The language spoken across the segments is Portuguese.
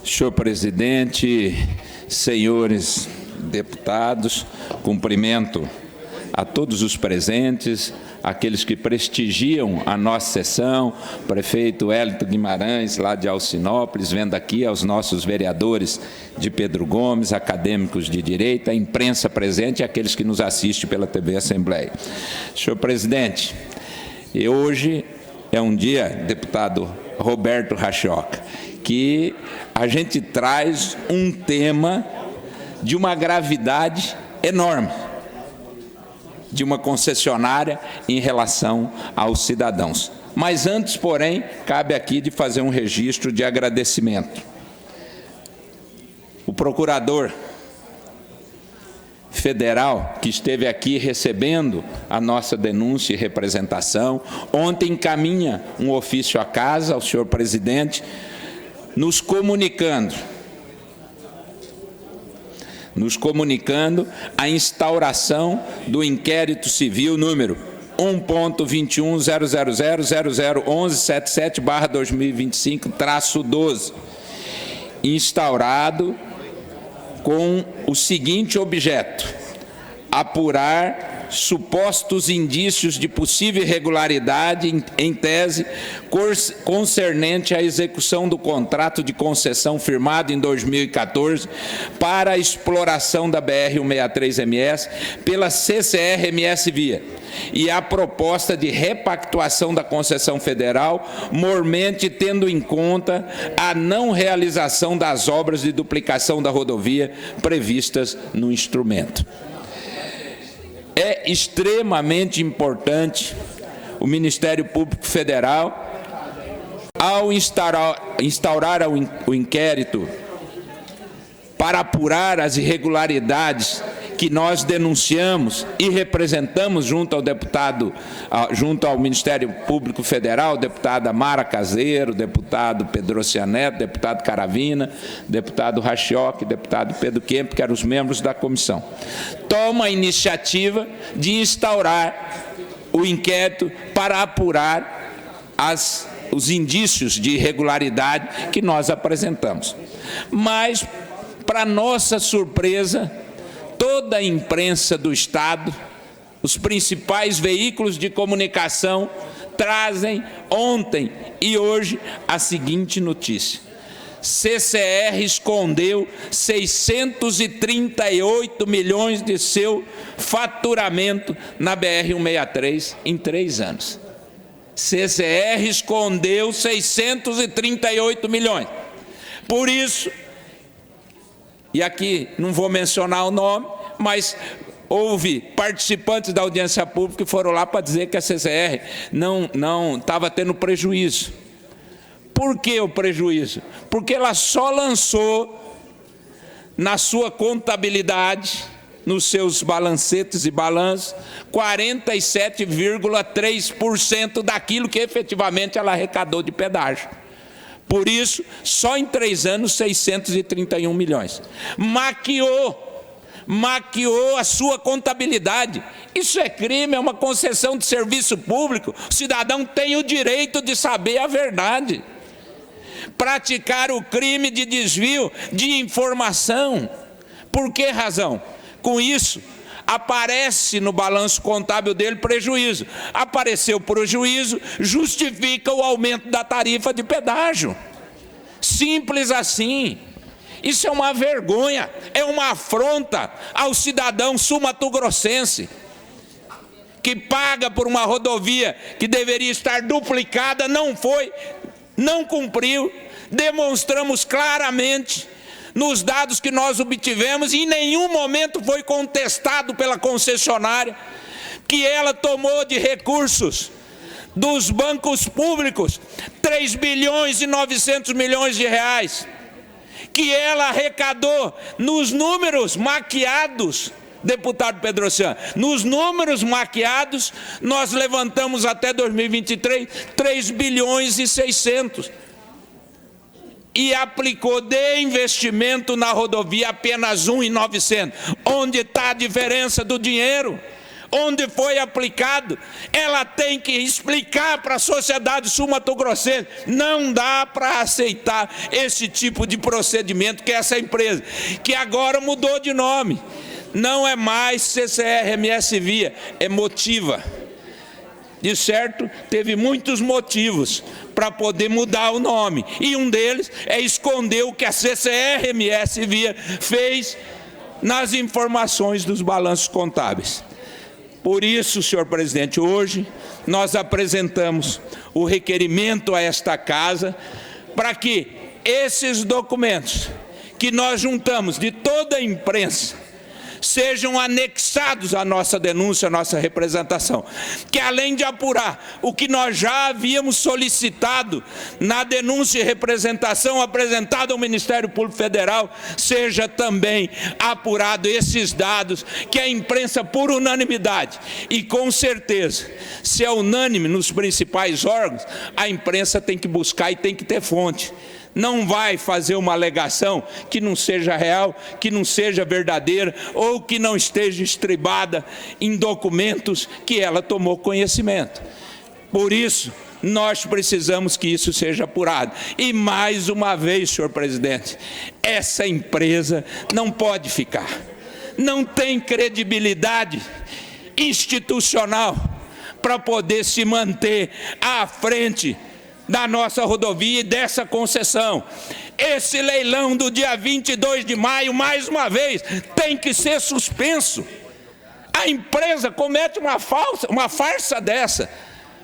Senhor presidente, senhores deputados, cumprimento a todos os presentes, aqueles que prestigiam a nossa sessão, prefeito Hélito Guimarães, lá de Alcinópolis, vendo aqui aos nossos vereadores de Pedro Gomes, acadêmicos de direito, a imprensa presente e aqueles que nos assistem pela TV Assembleia. Senhor presidente, hoje é um dia, deputado Roberto Rachoca, que a gente traz um tema de uma gravidade enorme, de uma concessionária em relação aos cidadãos. Mas antes, porém, cabe aqui de fazer um registro de agradecimento. O procurador federal que esteve aqui recebendo a nossa denúncia e representação, ontem encaminha um ofício à casa, ao senhor presidente, nos comunicando a instauração do inquérito civil número 1.21.00001177/2025-12, instaurado com o seguinte objeto: apurar supostos indícios de possível irregularidade em tese concernente à execução do contrato de concessão firmado em 2014 para a exploração da BR-163MS pela CCR-MS Via e a proposta de repactuação da concessão federal, mormente tendo em conta a não realização das obras de duplicação da rodovia previstas no instrumento. É extremamente importante o Ministério Público Federal, ao instaurar o inquérito para apurar as irregularidades que nós denunciamos e representamos junto ao Ministério Público Federal, deputada Mara Caseiro, deputado Pedro Cianeto, deputado Caravina, deputado Rachoca, deputado Pedro Kemp, que eram os membros da comissão. Toma a iniciativa de instaurar o inquérito para apurar os indícios de irregularidade que nós apresentamos. Mas, para nossa surpresa, toda a imprensa do Estado, os principais veículos de comunicação, trazem ontem e hoje a seguinte notícia: CCR escondeu 638 milhões de seu faturamento na BR-163 em 3 anos. CCR escondeu 638 milhões. Por isso, e aqui não vou mencionar o nome, mas houve participantes da audiência pública que foram lá para dizer que a CCR não estava tendo prejuízo. Por que o prejuízo? Porque ela só lançou na sua contabilidade, nos seus balancetes e balanços, 47,3% daquilo que efetivamente ela arrecadou de pedágio. Por isso, só em 3 anos, 631 milhões. Maquiou a sua contabilidade. Isso é crime, é uma concessão de serviço público. O cidadão tem o direito de saber a verdade. Praticar o crime de desvio de informação. Por que razão? Com isso, aparece no balanço contábil dele prejuízo. Apareceu prejuízo, justifica o aumento da tarifa de pedágio. Simples assim. Isso é uma vergonha, é uma afronta ao cidadão sul-mato-grossense, que paga por uma rodovia que deveria estar duplicada, não foi, não cumpriu. Demonstramos claramente nos dados que nós obtivemos, e em nenhum momento foi contestado pela concessionária, que ela tomou de recursos dos bancos públicos 3 bilhões e 900 milhões de reais, que ela arrecadou nos números maquiados, deputado Pedro Cian, nos números maquiados, nós levantamos até 2023 3 bilhões e 600. E aplicou de investimento na rodovia apenas 1,900. Onde está a diferença do dinheiro? onde foi aplicado, ela tem que explicar para a sociedade sul-mato-grossense. Não dá para aceitar esse tipo de procedimento que essa empresa, que agora mudou de nome, não é mais CCR-MS Via, é Motiva. De certo, teve muitos motivos para poder mudar o nome, e um deles é esconder o que a CCR-MS Via fez nas informações dos balanços contábeis. Por isso, senhor presidente, hoje nós apresentamos o requerimento a esta casa para que esses documentos que nós juntamos de toda a imprensa sejam anexados à nossa denúncia, à nossa representação, que além de apurar o que nós já havíamos solicitado na denúncia e representação apresentada ao Ministério Público Federal, seja também apurado esses dados que a imprensa, por unanimidade, e com certeza, se é unânime nos principais órgãos, a imprensa tem que buscar e tem que ter fonte. Não vai fazer uma alegação que não seja real, que não seja verdadeira ou que não esteja estribada em documentos que ela tomou conhecimento. Por isso, nós precisamos que isso seja apurado. E mais uma vez, senhor presidente, essa empresa não pode ficar. Não tem credibilidade institucional para poder se manter à frente da nossa rodovia e dessa concessão. Esse leilão do dia 22 de maio, mais uma vez, tem que ser suspenso. A empresa comete uma farsa dessa,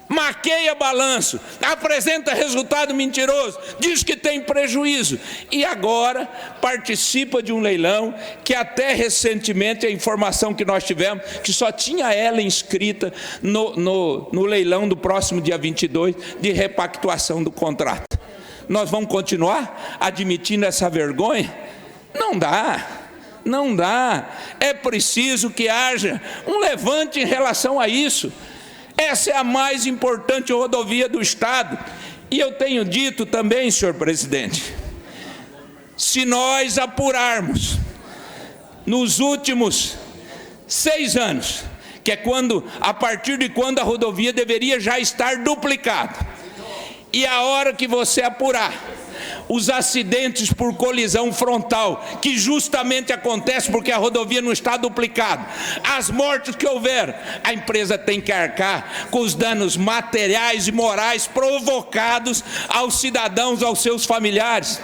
maqueia balanço, apresenta resultado mentiroso, diz que tem prejuízo e agora participa de um leilão que até recentemente, a informação que nós tivemos, que só tinha ela inscrita no leilão do próximo dia 22 de repactuação do contrato. Nós vamos continuar admitindo essa vergonha? Não dá. Não dá. É preciso que haja um levante em relação a isso. Essa é a mais importante rodovia do Estado. E eu tenho dito também, senhor presidente, se nós apurarmos nos últimos 6 anos, que é a partir de quando a rodovia deveria já estar duplicada, e a hora que você apurar os acidentes por colisão frontal, que justamente acontece porque a rodovia não está duplicada, as mortes que houver, a empresa tem que arcar com os danos materiais e morais provocados aos cidadãos, aos seus familiares,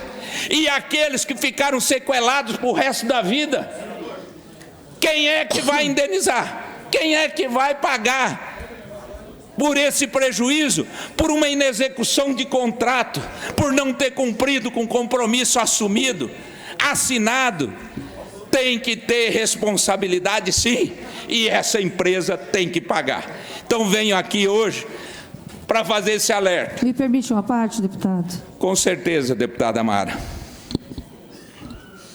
e aqueles que ficaram sequelados para o resto da vida. Quem é que vai indenizar? Quem é que vai pagar por esse prejuízo, por uma inexecução de contrato, por não ter cumprido com compromisso assumido, assinado? Tem que ter responsabilidade, sim, e essa empresa tem que pagar. Então venho aqui hoje para fazer esse alerta. Me permite uma parte, deputado? Com certeza, deputada Mara.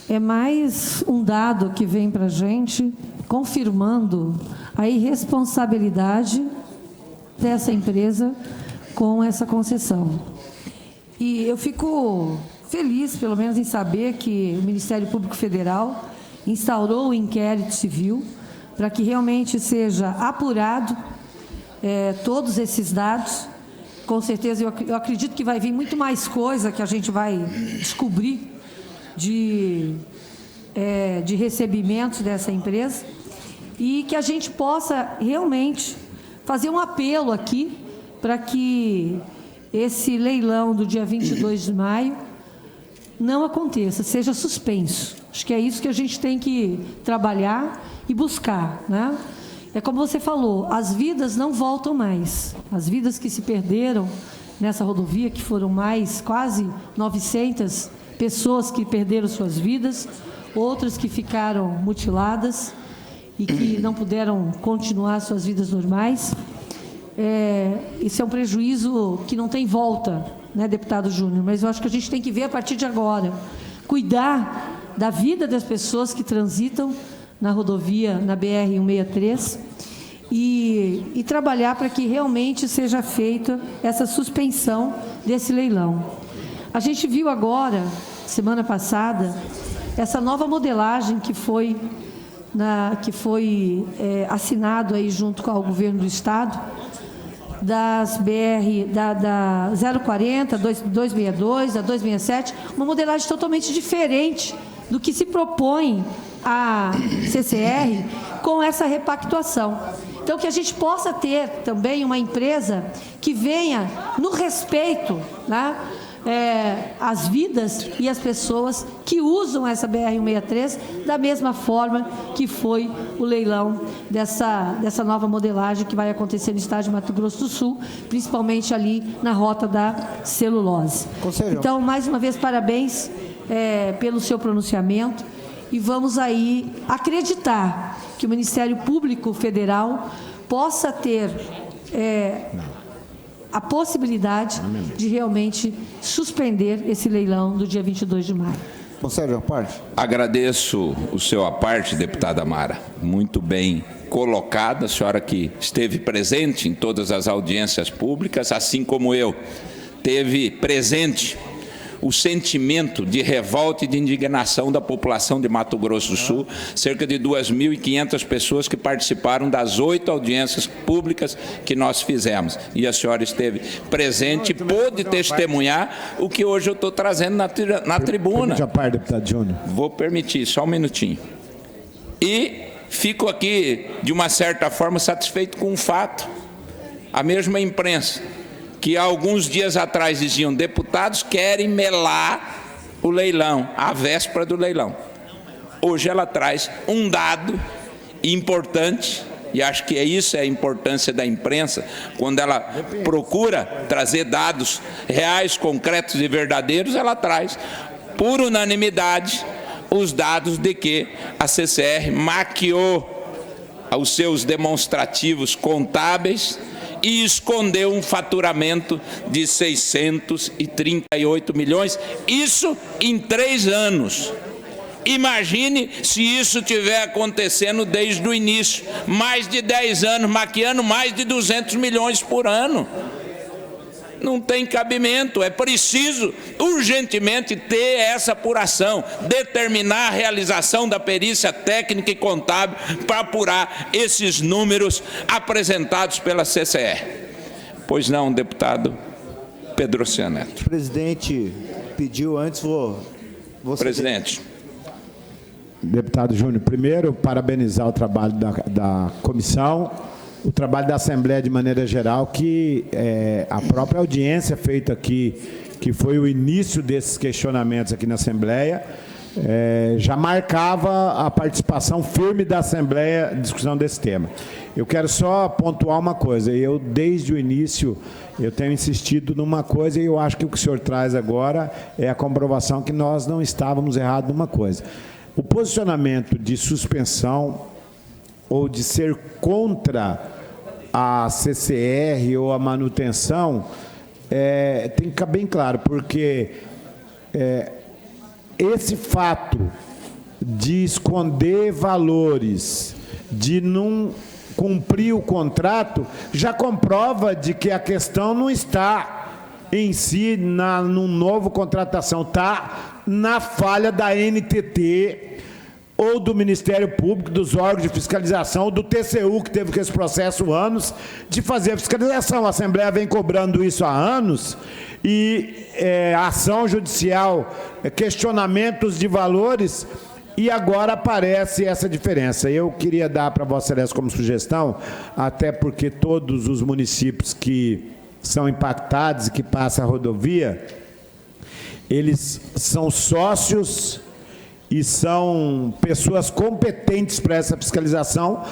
É mais um dado que vem para a gente, confirmando a irresponsabilidade dessa empresa com essa concessão. E eu fico feliz, pelo menos, em saber que o Ministério Público Federal instaurou o inquérito civil para que realmente seja apurado todos esses dados. Com certeza, eu acredito que vai vir muito mais coisa que a gente vai descobrir de recebimentos dessa empresa, e que a gente possa realmente fazer um apelo aqui para que esse leilão do dia 22 de maio não aconteça, seja suspenso. Acho que é isso que a gente tem que trabalhar e buscar, né? É como você falou, as vidas não voltam mais. As vidas que se perderam nessa rodovia, que foram mais quase 900 pessoas que perderam suas vidas, outras que ficaram mutiladas e que não puderam continuar suas vidas normais. Isso é um prejuízo que não tem volta, né, deputado Júnior? Mas eu acho que a gente tem que ver a partir de agora, cuidar da vida das pessoas que transitam na rodovia, na BR-163, e trabalhar para que realmente seja feita essa suspensão desse leilão. A gente viu agora, semana passada, essa nova modelagem que foi que foi assinado aí junto com o governo do Estado, das BR, da 040, 262, da 267, uma modelagem totalmente diferente do que se propõe a CCR com essa repactuação. Então, que a gente possa ter também uma empresa que venha no respeito, né, às vidas e às pessoas que usam essa BR-163 da mesma forma que foi o leilão dessa nova modelagem que vai acontecer no estado de Mato Grosso do Sul, principalmente ali na rota da celulose. Conselho. Então, mais uma vez, parabéns pelo seu pronunciamento e vamos aí acreditar que o Ministério Público Federal possa ter a possibilidade de realmente suspender esse leilão do dia 22 de maio. Conselho, à parte. Agradeço o seu à parte, deputada Mara. Muito bem colocada, a senhora que esteve presente em todas as audiências públicas, assim como eu, teve presente o sentimento de revolta e de indignação da população de Mato Grosso do Sul, cerca de 2.500 pessoas que participaram das 8 audiências públicas que nós fizemos. E a senhora esteve presente e pôde testemunhar o que hoje eu estou trazendo na tribuna. Permite a parte, deputado Júnior. Vou permitir, só um minutinho. E fico aqui, de uma certa forma, satisfeito com um fato. A mesma imprensa que há alguns dias atrás diziam deputados querem melar o leilão, a véspera do leilão. Hoje ela traz um dado importante, e acho que isso é a importância da imprensa, quando ela procura trazer dados reais, concretos e verdadeiros, ela traz, por unanimidade, os dados de que a CCR maquiou os seus demonstrativos contábeis e escondeu um faturamento de 638 milhões, isso em 3 anos. Imagine se isso estiver acontecendo desde o início, mais de 10 anos, maquiando mais de 200 milhões por ano. Não tem cabimento, é preciso urgentemente ter essa apuração, determinar a realização da perícia técnica e contábil para apurar esses números apresentados pela CCR. Pois não, deputado Pedro Cianeto. O presidente pediu antes, Presidente. Deputado Júnior, primeiro, parabenizar o trabalho da comissão, o trabalho da Assembleia de maneira geral, que a própria audiência feita aqui, que foi o início desses questionamentos aqui na Assembleia, já marcava a participação firme da Assembleia na discussão desse tema. Eu quero só pontuar uma coisa, eu desde o início eu tenho insistido numa coisa e eu acho que o que o senhor traz agora é a comprovação que nós não estávamos errados numa coisa. O posicionamento de suspensão ou de ser contra a CCR ou a manutenção, tem que ficar bem claro, porque esse fato de esconder valores, de não cumprir o contrato, já comprova de que a questão não está em si num novo contratação, está na falha da NTT, ou do Ministério Público, dos órgãos de fiscalização, ou do TCU, que teve esse processo há anos, de fazer a fiscalização. A Assembleia vem cobrando isso há anos, e ação judicial, questionamentos de valores, e agora aparece essa diferença. Eu queria dar para Vossa Excelência como sugestão, até porque todos os municípios que são impactados e que passam a rodovia, eles são sócios e são pessoas competentes para essa fiscalização,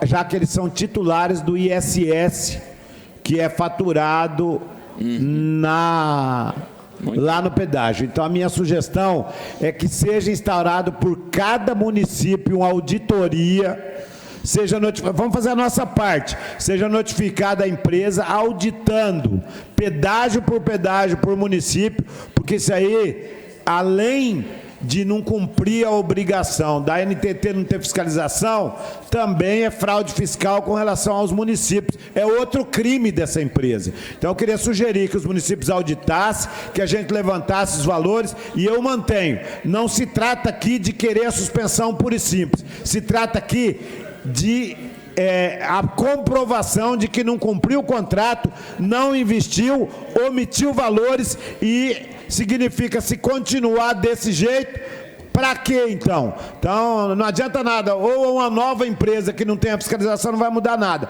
já que eles são titulares do ISS, que é faturado lá no pedágio. Então, a minha sugestão é que seja instaurado por cada município uma auditoria, vamos fazer a nossa parte, seja notificada a empresa auditando pedágio por município, porque isso aí, além de não cumprir a obrigação da NTT não ter fiscalização, também é fraude fiscal com relação aos municípios. É outro crime dessa empresa. Então, eu queria sugerir que os municípios auditassem, que a gente levantasse os valores, e eu mantenho. Não se trata aqui de querer a suspensão pura e simples. Se trata aqui de a comprovação de que não cumpriu o contrato, não investiu, omitiu valores e significa, se continuar desse jeito, para quê então? Então, não adianta nada, ou uma nova empresa que não tem a fiscalização não vai mudar nada.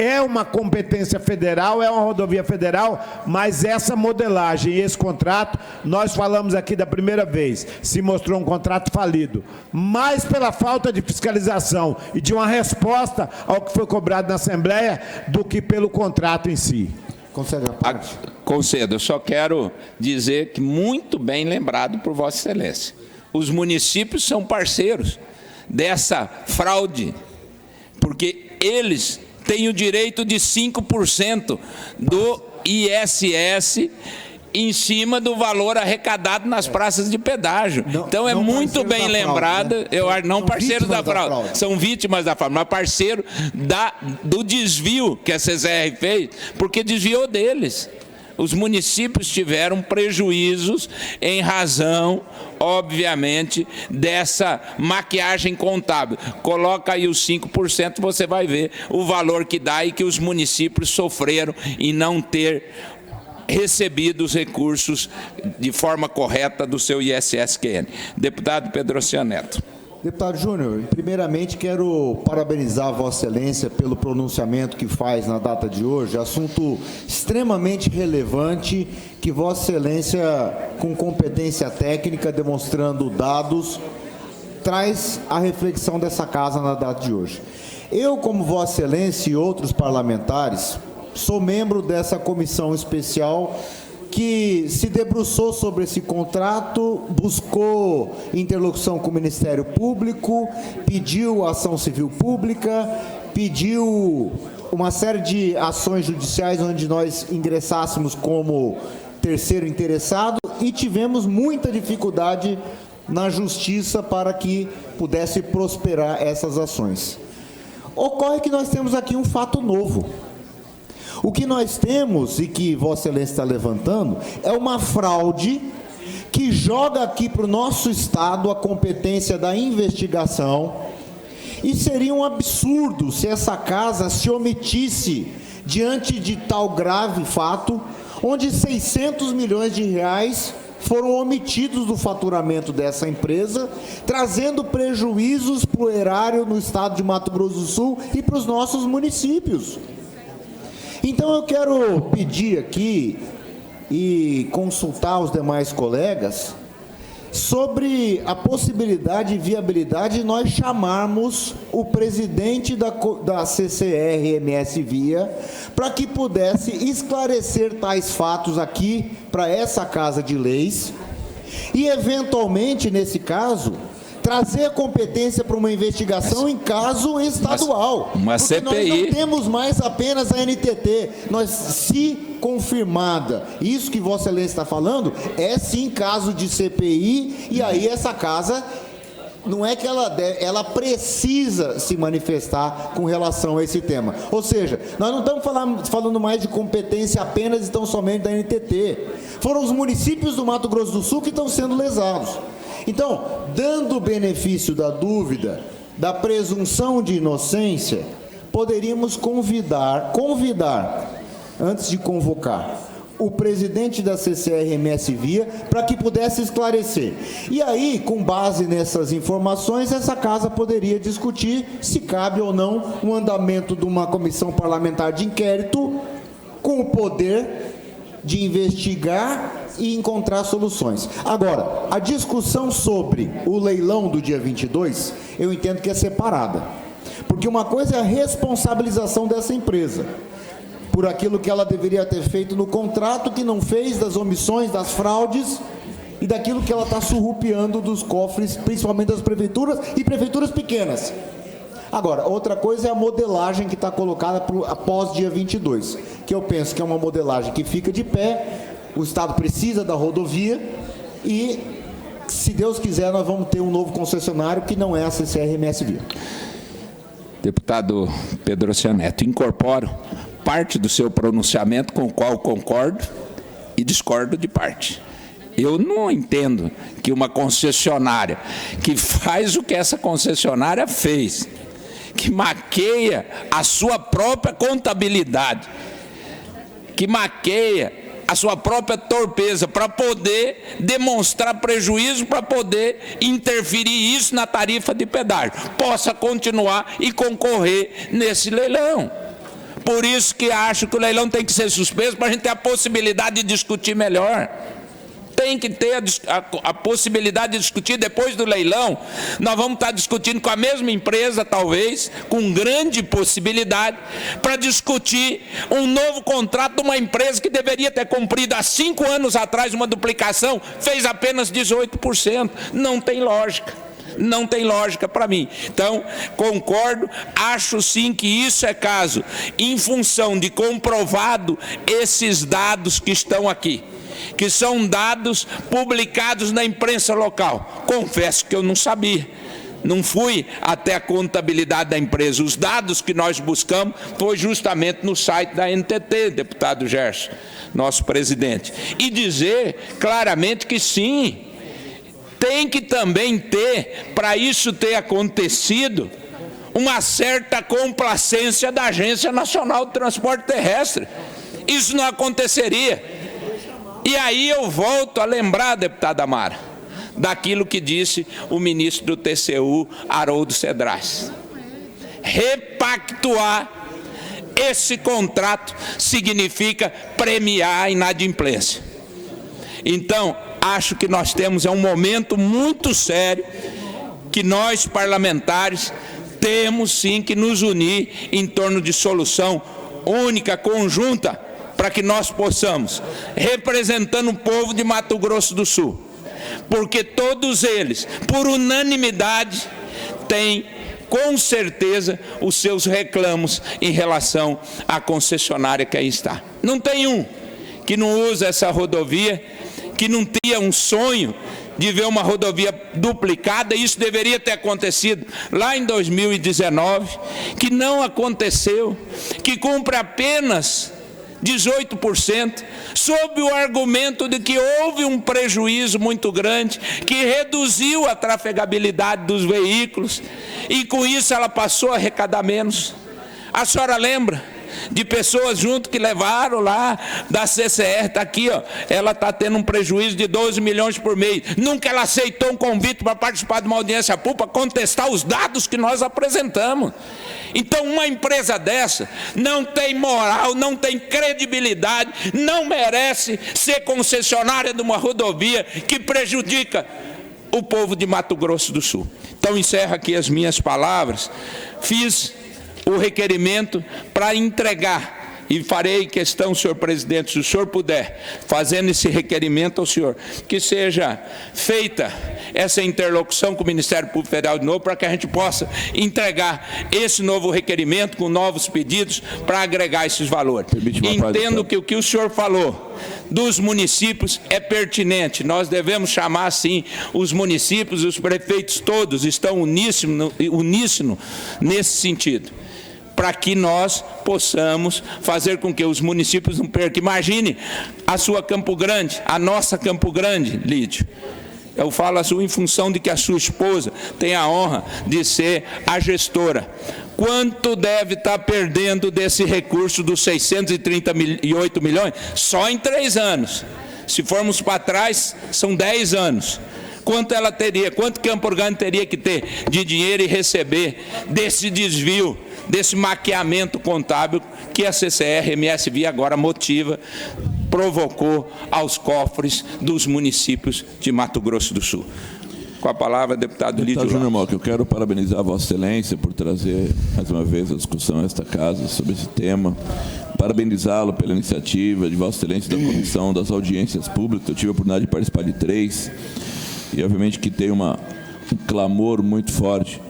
É uma competência federal, é uma rodovia federal, mas essa modelagem e esse contrato, nós falamos aqui da primeira vez, se mostrou um contrato falido, mais pela falta de fiscalização e de uma resposta ao que foi cobrado na Assembleia, do que pelo contrato em si. Concede a parte. Concedo, eu só quero dizer que muito bem lembrado por Vossa Excelência. Os municípios são parceiros dessa fraude, porque eles têm o direito de 5% do ISS em cima do valor arrecadado nas praças de pedágio. Então é muito bem lembrado, não parceiros da fraude, são vítimas da fraude, mas parceiro do desvio que a CCR fez, porque desviou deles. Os municípios tiveram prejuízos em razão, obviamente, dessa maquiagem contábil. Coloca aí os 5%, você vai ver o valor que dá e que os municípios sofreram em não ter recebido os recursos de forma correta do seu ISSQN. Deputado Pedrocian Neto. Deputado Júnior, primeiramente quero parabenizar Vossa Excelência pelo pronunciamento que faz na data de hoje, assunto extremamente relevante que Vossa Excelência, com competência técnica, demonstrando dados, traz a reflexão dessa casa na data de hoje. Eu, como Vossa Excelência e outros parlamentares, sou membro dessa comissão especial que se debruçou sobre esse contrato, buscou interlocução com o Ministério Público, pediu ação civil pública, pediu uma série de ações judiciais onde nós ingressássemos como terceiro interessado e tivemos muita dificuldade na justiça para que pudesse prosperar essas ações. Ocorre que nós temos aqui um fato novo. O que nós temos, e que Vossa Excelência está levantando, é uma fraude que joga aqui para o nosso Estado a competência da investigação, e seria um absurdo se essa casa se omitisse diante de tal grave fato, onde 600 milhões de reais foram omitidos do faturamento dessa empresa, trazendo prejuízos para o erário no Estado de Mato Grosso do Sul e para os nossos municípios. Então, eu quero pedir aqui e consultar os demais colegas sobre a possibilidade e viabilidade de nós chamarmos o presidente da CCR-MS Via para que pudesse esclarecer tais fatos aqui para essa Casa de Leis e, eventualmente, nesse caso, trazer a competência para uma investigação em caso estadual. Uma porque CPI. nós não temos mais apenas a NTT. Nós, se confirmada isso que Vossa Excelência está falando, é sim caso de CPI, e aí essa casa, não é que ela precisa se manifestar com relação a esse tema. Ou seja, nós não estamos falando mais de competência apenas e tão somente da NTT. Foram os municípios do Mato Grosso do Sul que estão sendo lesados. Então, dando o benefício da dúvida, da presunção de inocência, poderíamos convidar, antes de convocar, o presidente da CCR-MS Via para que pudesse esclarecer. E aí, com base nessas informações, essa casa poderia discutir se cabe ou não o andamento de uma comissão parlamentar de inquérito com o poder de investigar e encontrar soluções. Agora, a discussão sobre o leilão do dia 22, eu entendo que é separada. Porque uma coisa é a responsabilização dessa empresa por aquilo que ela deveria ter feito no contrato, que não fez, das omissões, das fraudes e daquilo que ela está surrupiando dos cofres, principalmente das prefeituras e prefeituras pequenas. Agora, outra coisa é a modelagem que está colocada após dia 22, que eu penso que é uma modelagem que fica de pé. O Estado precisa da rodovia e se Deus quiser, nós vamos ter um novo concessionário que não é a CCR-MS Via. Deputado Pedro Neto, incorporo parte do seu pronunciamento com o qual concordo e discordo de parte. Eu não entendo que uma concessionária que faz o que essa concessionária fez, que maqueia a sua própria contabilidade, que maqueia a sua própria torpeza para poder demonstrar prejuízo, para poder interferir isso na tarifa de pedágio, possa continuar e concorrer nesse leilão. Por isso que acho que o leilão tem que ser suspenso para a gente ter a possibilidade de discutir melhor. Tem que ter a possibilidade de discutir depois do leilão. Nós vamos estar discutindo com a mesma empresa, talvez, com grande possibilidade, para discutir um novo contrato de uma empresa que deveria ter cumprido há 5 anos atrás uma duplicação, fez apenas 18%. Não tem lógica. Não tem lógica para mim. Então, concordo, acho sim que isso é caso, em função de comprovado esses dados que estão aqui, que são dados publicados na imprensa local. Confesso que eu não sabia, não fui até a contabilidade da empresa. Os dados que nós buscamos foi justamente no site da NTT, deputado Gerson, nosso presidente, e dizer claramente que sim, tem que também ter, para isso ter acontecido, uma certa complacência da Agência Nacional de Transporte Terrestre. Isso não aconteceria. E aí eu volto a lembrar, deputada Mara, daquilo que disse o ministro do TCU, Haroldo Cedrais. Repactuar esse contrato significa premiar a inadimplência. Então, acho que nós temos um momento muito sério que nós, parlamentares, temos sim que nos unir em torno de solução única, conjunta, para que nós possamos, representando o povo de Mato Grosso do Sul, porque todos eles, por unanimidade, têm, com certeza, os seus reclamos em relação à concessionária que aí está. Não tem um que não usa essa rodovia, que não tinha um sonho de ver uma rodovia duplicada. Isso deveria ter acontecido lá em 2019, que não aconteceu, que cumpre apenas 18%, sob o argumento de que houve um prejuízo muito grande, que reduziu a trafegabilidade dos veículos, e com isso ela passou a arrecadar menos. A senhora lembra de pessoas junto que levaram lá da CCR, está aqui, ó, ela está tendo um prejuízo de 12 milhões por mês. Nunca ela aceitou um convite para participar de uma audiência pública, contestar os dados que nós apresentamos. Então, uma empresa dessa não tem moral, não tem credibilidade, não merece ser concessionária de uma rodovia que prejudica o povo de Mato Grosso do Sul. Então, encerro aqui as minhas palavras. Fiz o requerimento para entregar, e farei questão, senhor presidente, se o senhor puder, fazendo esse requerimento ao senhor, que seja feita essa interlocução com o Ministério Público Federal de novo, para que a gente possa entregar esse novo requerimento com novos pedidos para agregar esses valores. Entendo que o que o senhor falou dos municípios é pertinente. Nós devemos chamar assim os municípios, os prefeitos todos estão uníssono nesse sentido, para que nós possamos fazer com que os municípios não percam. Imagine a sua Campo Grande, a nossa Campo Grande, Lídio. Eu falo assim em função de que a sua esposa tem a honra de ser a gestora. Quanto deve estar perdendo desse recurso dos 638 milhões? Só em 3 anos. Se formos para trás, são 10 anos. Quanto ela teria, quanto Campo Grande teria que ter de dinheiro e receber desse desvio, desse maquiamento contábil que a CCR-MS Via agora motiva, provocou aos cofres dos municípios de Mato Grosso do Sul. Com a palavra, deputado Lídio Lopes. Júnior Mock, eu quero parabenizar a Vossa Excelência por trazer mais uma vez a discussão a esta casa sobre esse tema. Parabenizá-lo pela iniciativa de Vossa Excelência da Comissão das Audiências Públicas. Eu tive a oportunidade de participar de 3, e obviamente que tem um clamor muito forte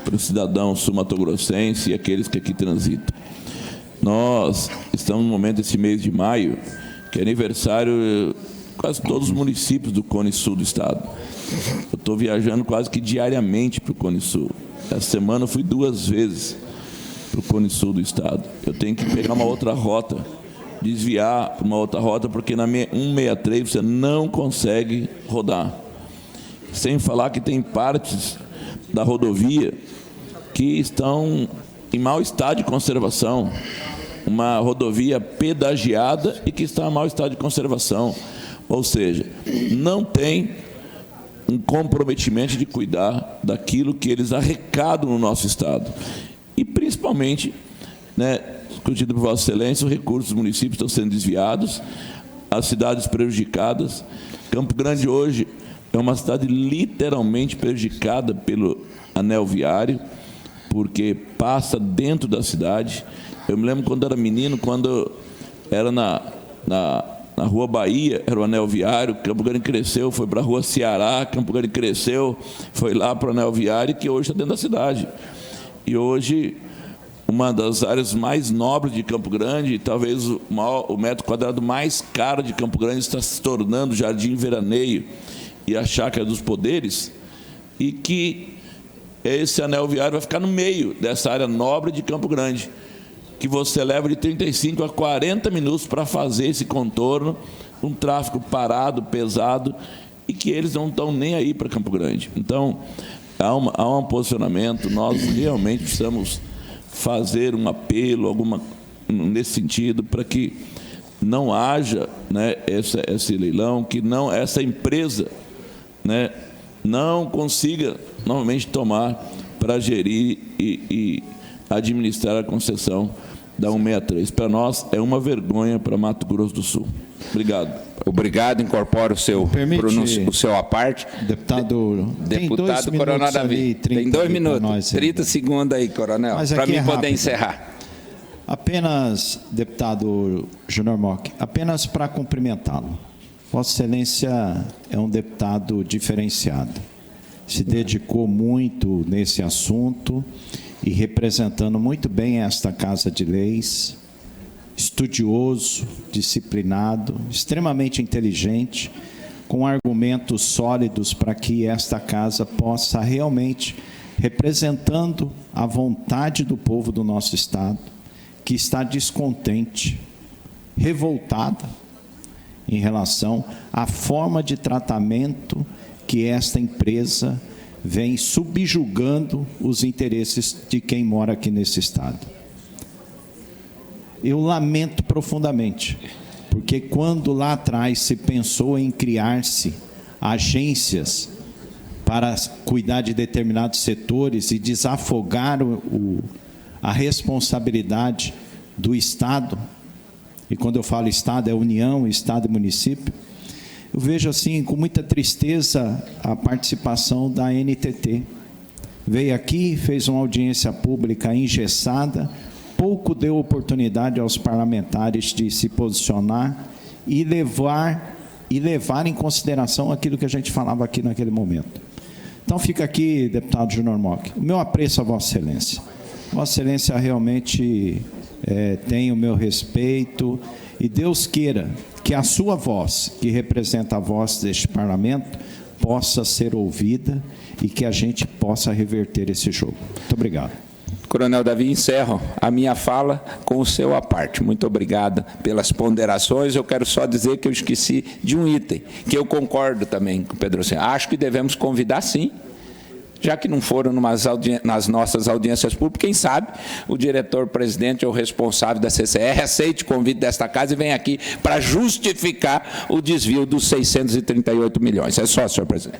para o cidadão sul-mato-grossense e aqueles que aqui transitam. Nós estamos no momento, esse mês de maio, que é aniversário quase todos os municípios do Cone Sul do estado. Eu estou viajando quase que diariamente para o Cone Sul. Essa semana eu fui 2 vezes para o Cone Sul do estado. Eu tenho que pegar uma outra rota, desviar para uma outra rota, porque na 163 você não consegue rodar. Sem falar que tem partes da rodovia que estão em mau estado de conservação. Uma rodovia pedagiada e que está em mau estado de conservação. Ou seja, não tem um comprometimento de cuidar daquilo que eles arrecadam no nosso estado. E, principalmente, né, discutido por Vossa Excelência, os recursos dos municípios estão sendo desviados, as cidades prejudicadas. Campo Grande hoje é uma cidade literalmente prejudicada pelo anel viário, porque passa dentro da cidade. Eu me lembro quando era menino, quando era na Rua Bahia, era o anel viário, Campo Grande cresceu, foi para a Rua Ceará, Campo Grande cresceu, foi lá para o anel viário, que hoje está dentro da cidade. E hoje, uma das áreas mais nobres de Campo Grande, talvez o metro quadrado mais caro de Campo Grande, está se tornando Jardim Veraneio e a Chácara dos Poderes, e que esse anel viário vai ficar no meio dessa área nobre de Campo Grande, que você leva de 35 a 40 minutos para fazer esse contorno, um tráfego parado, pesado, e que eles não estão nem aí para Campo Grande. Então, há um posicionamento, nós realmente precisamos fazer um apelo, nesse sentido, para que não haja, né, esse leilão, que não, essa empresa, né, não consiga novamente tomar para gerir e administrar a concessão da 163. Para nós, é uma vergonha para Mato Grosso do Sul. Obrigado. Obrigado. Incorpora o seu à parte. Deputado Coronel Davi. Tem 2 minutos. 30 segundos aí, Coronel, para mim poder encerrar. Apenas, deputado Júnior Mock, apenas para cumprimentá-lo. Vossa Excelência é um deputado diferenciado. Se dedicou muito nesse assunto e representando muito bem esta Casa de Leis, estudioso, disciplinado, extremamente inteligente, com argumentos sólidos para que esta Casa possa realmente, representando a vontade do povo do nosso Estado, que está descontente, revoltada em relação à forma de tratamento que esta empresa vem subjugando os interesses de quem mora aqui nesse Estado. Eu lamento profundamente, porque quando lá atrás se pensou em criar-se agências para cuidar de determinados setores e desafogar a responsabilidade do Estado, e quando eu falo Estado, é União, Estado e município, eu vejo assim, com muita tristeza, a participação da NTT. Veio aqui, fez uma audiência pública engessada, pouco deu oportunidade aos parlamentares de se posicionar e levar em consideração aquilo que a gente falava aqui naquele momento. Então, fica aqui, deputado Júnior Mock, o meu apreço a Vossa Excelência. Vossa Excelência realmente tem o meu respeito, e Deus queira que a sua voz, que representa a voz deste parlamento, possa ser ouvida e que a gente possa reverter esse jogo. Muito obrigado. Coronel Davi, encerro a minha fala com o seu à parte. Muito obrigado pelas ponderações. Eu quero só dizer que eu esqueci de um item, que eu concordo também com o Pedro Senna. Acho que devemos convidar, sim, já que não foram nas nossas audiências públicas, quem sabe o diretor-presidente ou responsável da CCR aceite o convite desta casa e venha aqui para justificar o desvio dos 638 milhões. É só, senhor presidente.